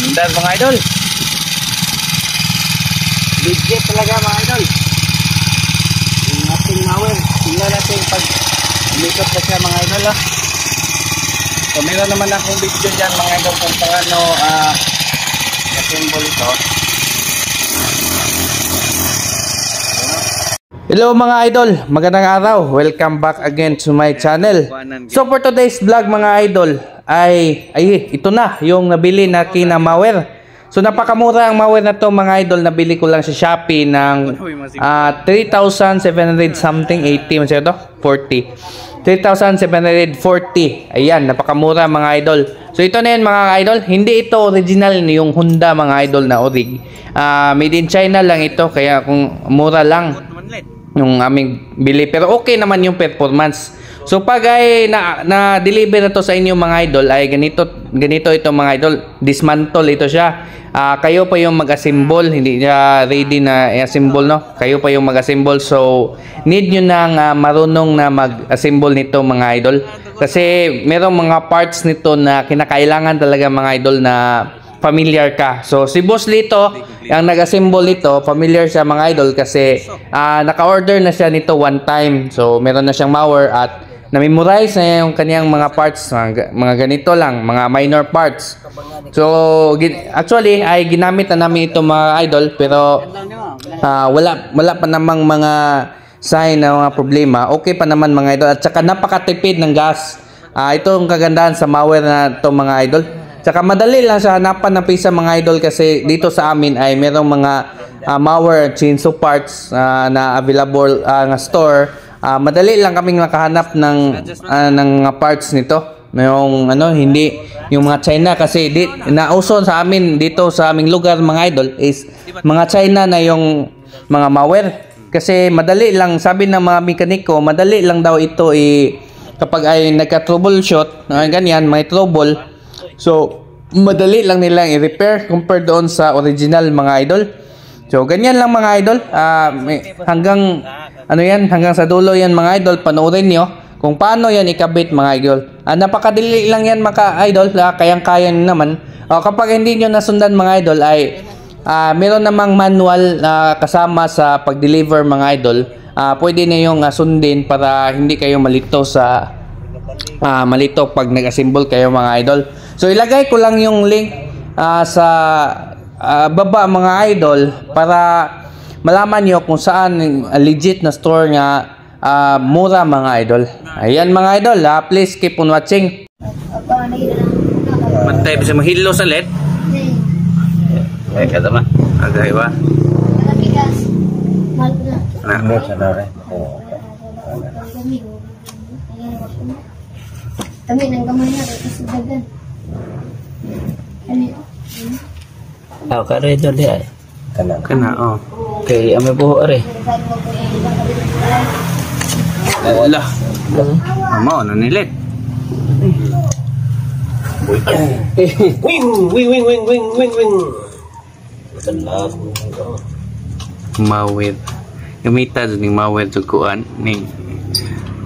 Andar mga idol. Legit talaga mga idol. Yung ating mower. Tingnan natin pag umikot na siya mga idol. So meron naman akong video dyan mga idol kung paano na-symbol ito. Hello mga idol, magandang araw. Welcome back again to my channel. So for today's vlog mga idol ay ito na yung nabili na kina mower. So napakamura ang mower na to mga idol. Nabili ko lang sa Shopee ng 3,700 something 80 masyado 40. 3,740. Ayan, napakamura mga idol. So ito na yan mga idol. Hindi ito original yung Honda mga idol na orig. Made in China lang ito kaya kung mura lang yung aming bili, pero okay naman yung performance. So pag ay na-deliver na to sa inyo mga idol ay ganito ito mga idol, dismantle ito siya. Kayo pa yung mag-assemble, hindi niya ready na i-assemble, no? Kayo pa yung mag-assemble, so need nyo nang marunong na mag-assemble nito mga idol, kasi merong mga parts nito na kinakailangan talaga mga idol na familiar ka. So si Boss Lito ang nag-assemble nito, familiar siya mga idol kasi naka-order na siya nito one time. So meron na siyang mower at na-memorize na yung kanyang mga parts, mga ganito lang, mga minor parts. So actually ay ginamit na namin ito mga idol, pero wala pa namang mga sign na mga problema. Okay pa naman mga idol, at saka napakatipid ng gas. Ito ang kagandahan sa mower na ito mga idol. Tsaka madali lang sa hanapan ng pisa mga idol, kasi dito sa amin ay merong mga mower chainsaw parts na available ng store. Madali lang kaming nakahanap ng parts nito. Yung hindi yung mga China, kasi nauso sa amin dito sa aming lugar mga idol is mga China na yung mga mower. Kasi madali lang, sabi ng mga mekaniko, madali lang daw ito kapag ay nagka-troubleshoot, ganyan, may trouble. So, madali lang nilang i-repair compared doon sa original mga idol. So, ganyan lang mga idol. Hanggang sa dulo yan mga idol. Panoorin nyo kung paano yan ikabit mga idol. Napakadali lang yan mga idol. Kayang-kaya naman. Kapag hindi nyo nasundan mga idol ay meron namang manual kasama sa pag-deliver mga idol. Pwede na yung sundin para hindi kayo malito pag nag-assemble kayo mga idol. So ilagay ko lang yung link sa baba mga idol para malaman nyo kung saan legit na store nga mura mga idol. Ayan mga idol, please keep on watching. Mantay bisa mahilo sa LED. Ay kada ma. Agay ba? Ano sa dare? Kami nang gamay na kasi dagan. Kare do di ay. Kana okay, ame buho are. Allah. Mama ano nilet. Wing. Mawid. Gamita ning mawid tukuan ning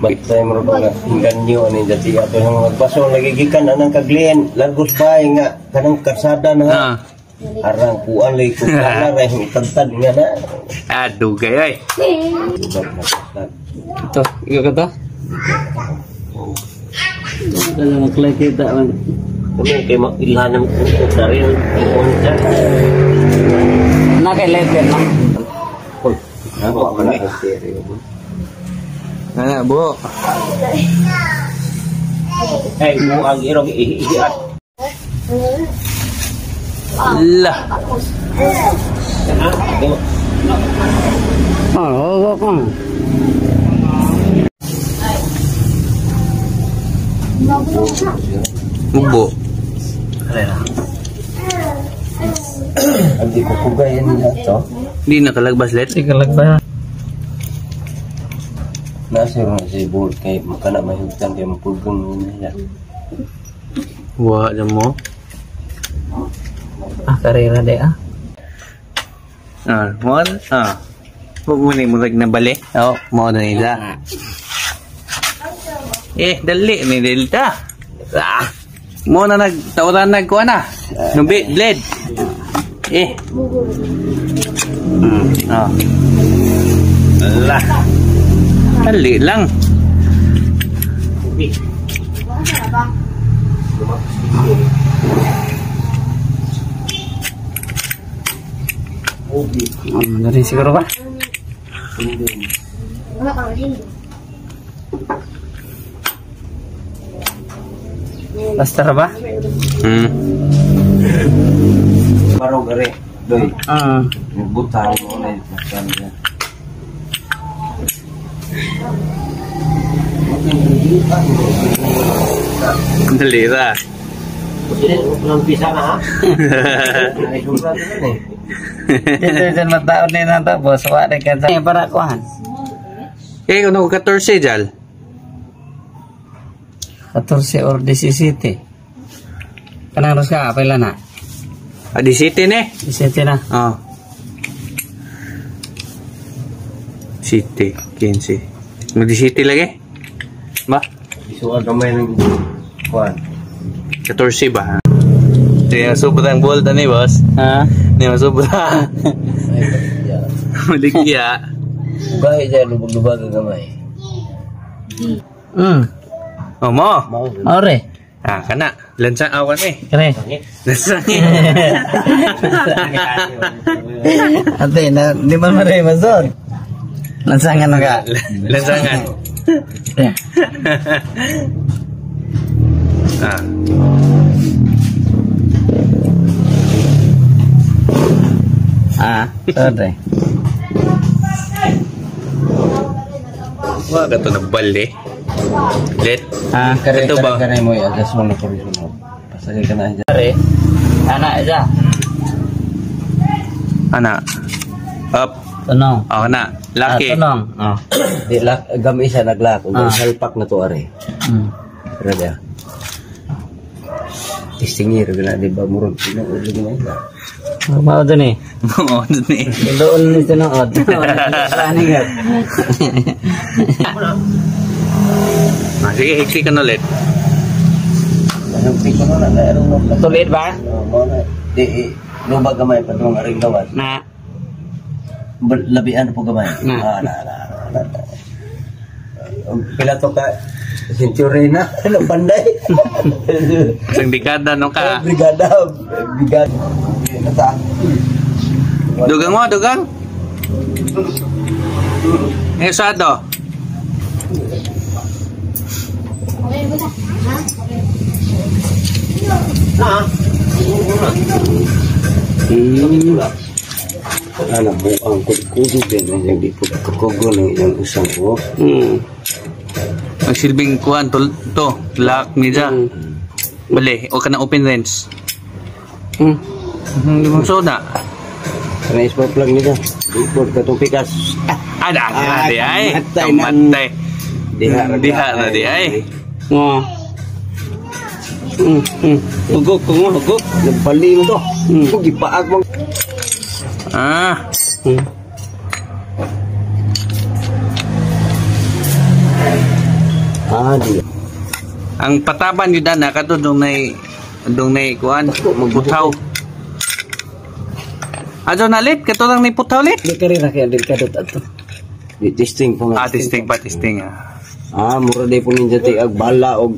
Matay mo rin ganyo ni dati ato ng magpaso nagigikan anang kaglien Lagos Bay nga kanang karsada na arang kuan lay ko kala ray tantad nga na dugay ay ito iyo ka to dala maklay kita man kami kay mailhanam ko dari unta na kay letter na ako na stereo bu. Hey, mo ang irong iiat. Lah. Bu. Hindi ko kugayan nila to. Hindi nakalagbas let. Hindi kalagba. Nasa rin si Bolt kay makana mahigtan kay mapulgong nila. Wa mo. Karera de mo mo ni murag na bali. Mo na nila. Dali ni Delta. Mo na nagtauran nagkuha na. Nubi, blade. Oh. Allah. Dali lang. Dari siguro ba? Wala kang hindi. Basta ba? Parang gari. Doy. Butang mo na yun. Dali ra. Ang pisa na ha? Ay, sumpah na rin eh. Ito mataon din na ito, boss. Wala ka sa para kuhan. Kung 14 jal. 14 or 17. Kanang harus ka, apela na. 17 ne? 17 na. Oh. City, 15. Mag-city lagi? Ba? Isuan kamay ng kuhan. 14 ba? Hindi sobrang bold na ni boss. Ha? Hindi sobra. Maligya. Bahay dyan, lubag-lubag ang kamay. Oh mo? Ore. Ah, kana. Lansang awan eh. Kere. Lansang Ate, na di man maray mazon. Lansangan na ka. Lansangan. Ore. Wah, kato na bali. Let. Ito ba? Kare mo i-adjust mo na po rin sunod. Pasagay ka na dyan. Ore. Anak aja. Ana. Up. Tunong. Oh, na. Laki. Tunong. Oh. Di lak gam isa naglak ug salpak na to are. Pero dia. Istingir gala di ba murag sino ulo ni ila. Mau doon eh. Oo, dun eh. Doon nito na od. Rani ka. Sige, hiksi ka na ulit. Ang piko na na no. Tulit ba? Mo na di lubag gamay pa tong aring gawas. Na. Labian po gamay. Na. Pila to ka century na ano panday. Isang dekada no ka. Brigada. Nata. Dugang mo, dugang. Sado. Okay, buta. Ano buang kudu din yang dipukul ng yang isang ko. Ang silbing kuhan to lock ni ja. Bali, o ka na open range. Hindi mo soda. Karena sport plug nito. Dipod ka itong pikas. Ada di ay. Matay Matay. Diha na di ay. Ngo. Hugok ko mo, hugok. Nagpaling to. Kung gipaag mo. Di. Ang pataban yun na katudong na kuhan. Putaw. Ado na lit, katudong na putaw lit. Di karira kaya delikadot ato. Di testing po nga. Testing. Mura day po ninja ag bala og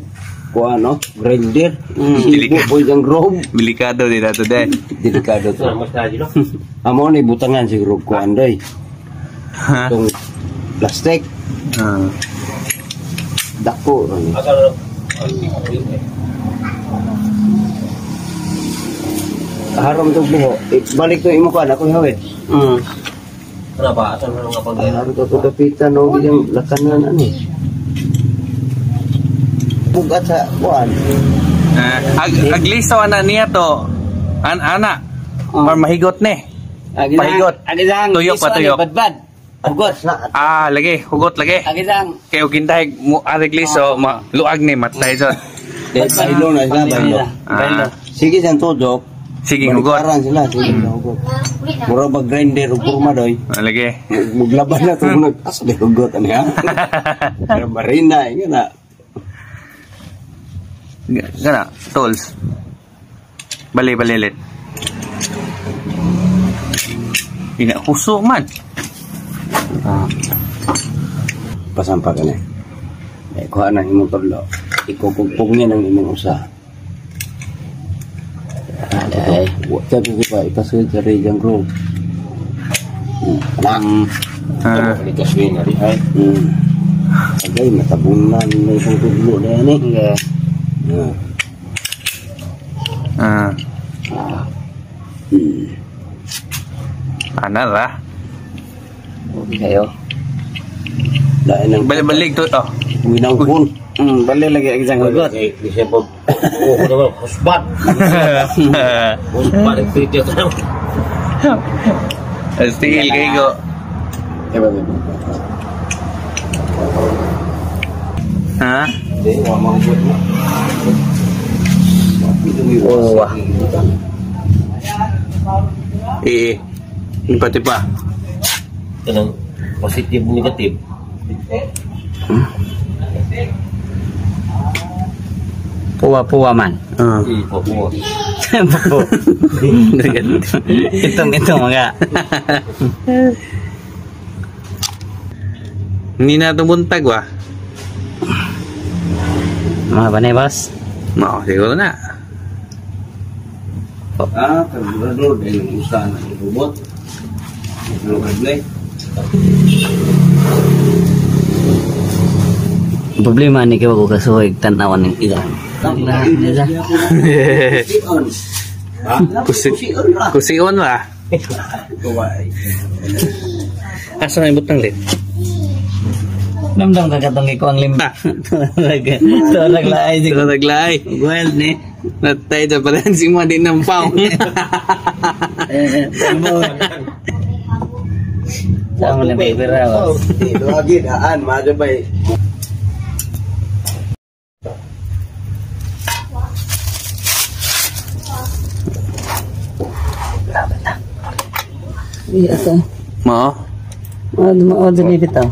kuha no, grinder. Sibo po yung grob. Delikado din ato din. Delikado to. Amo ni butangan siguro kuan day. Itong plastic. Dako. Haram to buho. Balik to imo kuan ako hawid. Kenapa? Asan mo nga pag haram to kapitan no yung lakanan ani. Bugat sa kuan. Agliso ana niya to. Ana. Or mahigot ni. Pahigot. Agizang. Tuyok pa tuyok. Badbad. Hugot. Lagi. Hugot lagi. Agizang. Kaya ugintay mo agliso, luag ni matay so. Bailo na sila, bailo. Sige siyang tudok. Sige, hugot. Baliktaran sila, sige hugot. Mura ba grinder o kurma doy. Lagi. Maglaban na ito. Asa di hugot. Ano yan? Marina, yun na. Kana, tolls. Bali-balilit. Ina kuso man. Pasampa ka na. Kuha na imong tudlo. Ikupugpug niya ng imong usa. Ay, sabi ko pa, ipasagay sa Radiant Grove. Likas yun na rin, ay. Sagay, matabunan na isang tudlo na yan eh. Ana ra. Okay kayo. Dahil ng Balik to. Oh. winang pun. Balik lagi exam hugot. Bisa po. Oh, naman, husbat. Husbat, itu dia kan. Stigil kayo go. Ha? Oh, wah. Ini pati pa. Tenang, positif negatif. Puwa-puwa man. Hitung-hitung enggak. Hindi na tumuntag wa. Mga ba na boss? Mau siguro na. Terlalu dengan usaha robot. Problema ni kaya ko kasuhig tanawan ng ilan. Kusion lah. Asa na ibutang lit. Namdam kakatong iko ang limba. Ito naglaay. Ito naglaay. Well ni. Natay sa paran si mo din ng pao. Sama lang kayo pera. Itu lagi daan, maju baik. Iya ka. Mo? Mau dili bitaw.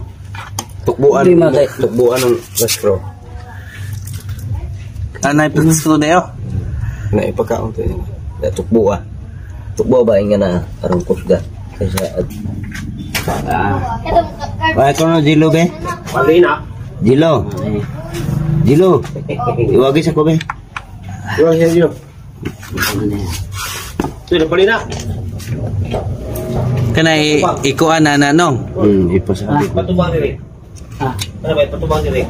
Tukbuan, tukbuan ng restro. Anay putus ko na yo. Na ipakaon to yun. Na tukbuan. Tukbuan ba nga na arong kusga. Kaysa Ito na Jilo be. Pali na. Jilo. Jilo. Iwagi sa ko be. Iwagi sa Jilo. Sudah pali na. Kanay ikuan na nanong. Ipasabi. Patubang diri. Ano ba patubang diri?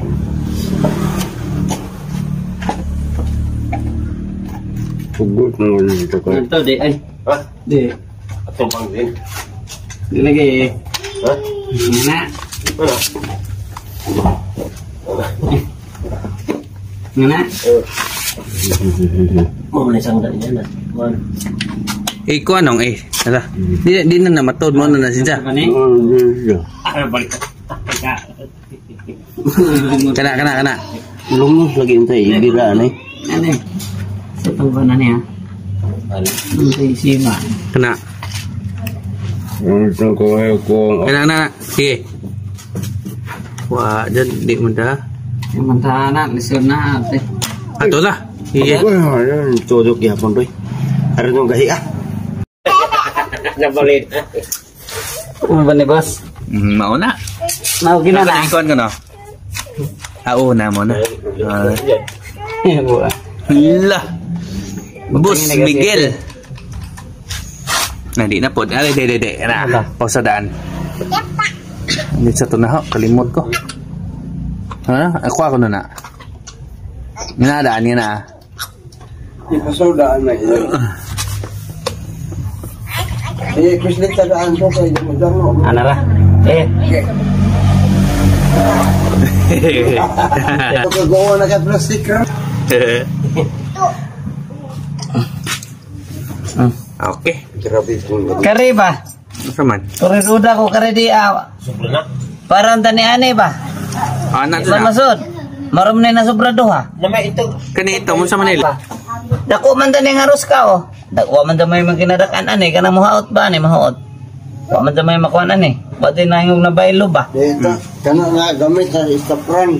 Pugot na wala dito ko. Ito di ay. Ha? Di. Patubang din. Di lagi. Ha? Na. Ano? Na. Mo man isang dali na. Ikuan nong Ala. Di na matod mo na siya. Kana. Lumos lagi untay ibira ni. Ano? Sa tubanan niya. Untay sima. Kana. Kana. Sige. Wah, jadi di muda. Mantana lisod na ate. Ato lah. Iya. Cocok ya pon doy. Harus ng gahi ah. Nabalit. Ano ba ni boss? Mau na. Mau ginana. Ikuan ka no. Na mo na. Lah. Bus Miguel. Nah, di na po. Ay, de. Na, pausadaan. Hindi sa to na ho. Kalimot ko. Ha? Ako na na. Minadaan niya na. Ipasodaan na yun. Kuslit sa daan ko kayo. Ano ra? Kagawa na ka plastic ra. Oke. Grabe kung Kari ba? Saman. Kuriruda ko kari di awa. sobra na. Parang tani ane ba? Anak Sa masod. Marum na sobra duha. Nama itu Kanito mo sa Manila. Dako man tani ngaros ka oh. Dako man may maginadakan ane kana muhaot ba ani mahuot. Wa man may makuan ane. Wa din nahingog na baylo ba? dito kana nga gamit sa stapran.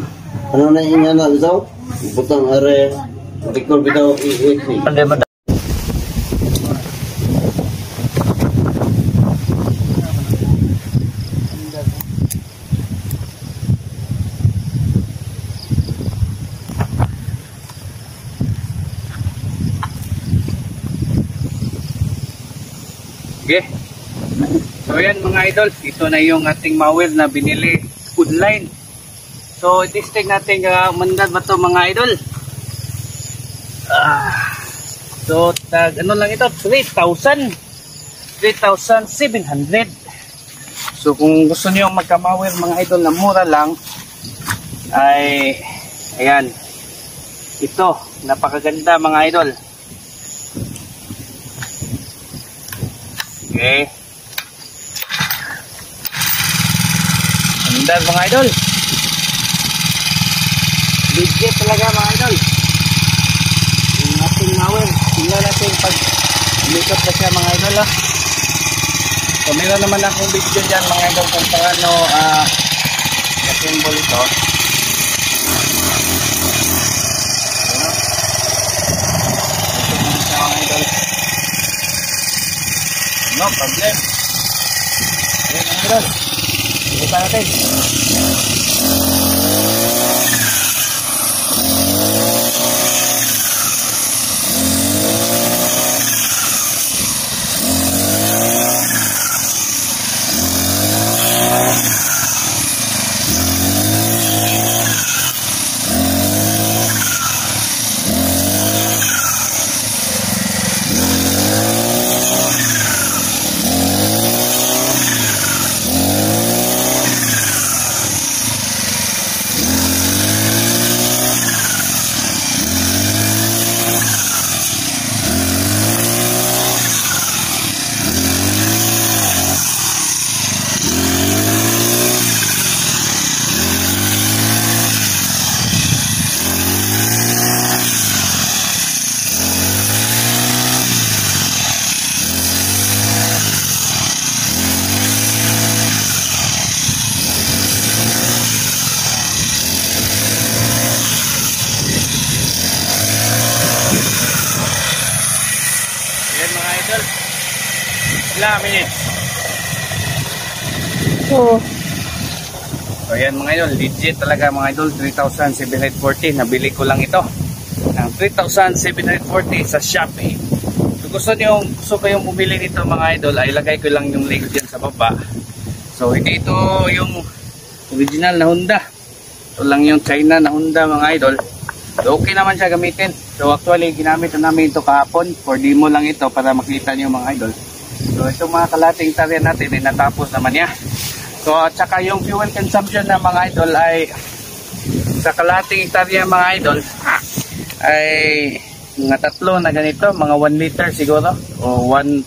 Ano na inga na bitaw? Butang are Record bitaw i-8. Hindi mo Okay. So yan mga idol, ito na yung ating mower na binili online. So i-testing natin mandan ba to mga idol. So tag ano lang ito, 3,700. So kung gusto niyo magka-mower mga idol na mura lang ay ayan. Ito, napakaganda mga idol. Okay. Ganda mga idol. Legit talaga mga idol. Yung ating mower. Tingnan natin pag likot na siya mga idol. So meron naman akong video dyan mga idol kung paano assemble ito. No problem. Ayan mga idol. Ito natin. Ilang minutes? So yan mga idol, legit talaga mga idol, 3,740. Nabili ko lang ito ng 3,740 sa Shopee. So gusto kayong bumili nito mga idol, ay lagay ko lang yung link dyan sa baba. So hindi ito yung original na Honda, ito lang yung China na Honda mga idol. So okay naman siya gamitin. So actually ginamit na namin ito kahapon, for demo lang ito para makita niyo mga idol. So itong mga kalating tarya natin ay natapos naman niya. So at saka yung fuel consumption na mga idol ay sa kalating tarya mga idol ay mga tatlo na ganito, mga 1 liter siguro o 1.5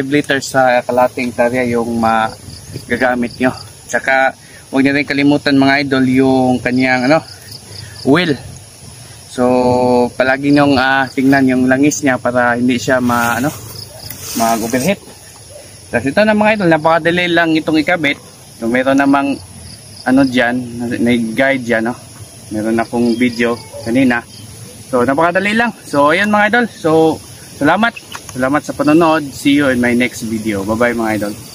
liters sa kalating tarya yung magagamit nyo. Tsaka huwag nyo rin kalimutan mga idol yung kanyang wheel. So palagi nyong tingnan yung langis niya para hindi siya mag-overheat. Kasi ito na mga idol, napakadali lang itong ikabit. So, meron namang dyan, na-guide dyan, meron akong video kanina. So napakadali lang. So ayan mga idol. So salamat sa panonood. See you in my next video. Bye bye mga idol.